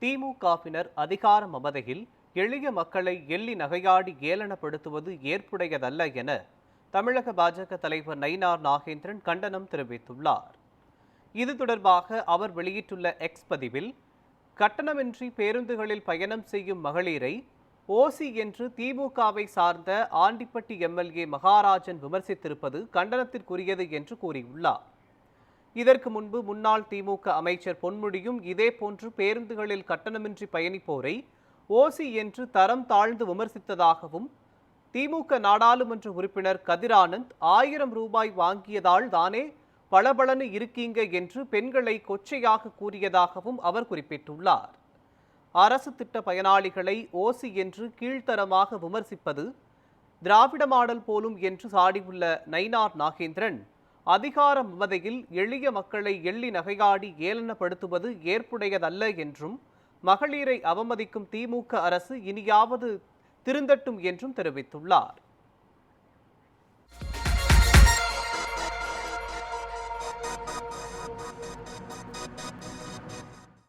திமுகவினர் அதிகார மமதையில் எளிய மக்களை எள்ளி நகையாடி ஏளனப்படுத்துவது ஏற்புடையதல்ல என தமிழக பாஜக தலைவர் நயினார் நாகேந்திரன் கண்டனம் தெரிவித்துள்ளார். இது தொடர்பாக அவர் வெளியிட்டுள்ள எக்ஸ் பதிவில், கட்டணமின்றி பேருந்துகளில் பயணம் செய்யும் மகளிரை ஓசி என்று திமுகவை சார்ந்த ஆண்டிப்பட்டி எம்எல்ஏ மகாராஜன் விமர்சித்திருப்பது கண்டனத்திற்குரியது என்று கூறியுள்ளார். இதற்கு முன்பு முன்னாள் திமுக அமைச்சர் பொன்முடியும் இதேபோன்று பேருந்துகளில் கட்டணமின்றி பயணிப்போரை ஓசி என்று தரம் தாழ்ந்து விமர்சித்ததாகவும், திமுக நாடாளுமன்ற உறுப்பினர் கதிரானந்த் 1000 ரூபாய் வாங்கியதால் தானே பளபளன்னு இருக்கீங்க என்று பெண்களை கொச்சையாக கூறியதாகவும் அவர் குறிப்பிட்டுள்ளார். அரசு திட்ட பயனாளிகளை ஓசி என்று கீழ்த்தரமாக விமர்சிப்பது திராவிட மாடல் போலும் என்று சாடியுள்ள நயினார் நாகேந்திரன், அதிகார மமதையில் எளிய மக்களை எள்ளி நகையாடி ஏளனப்படுத்துவது ஏற்புடையதல்ல என்றும், மகளிரை அவமதிக்கும் திமுக அரசு இனியாவது திருந்தட்டும் என்றும் தெரிவித்துள்ளார்.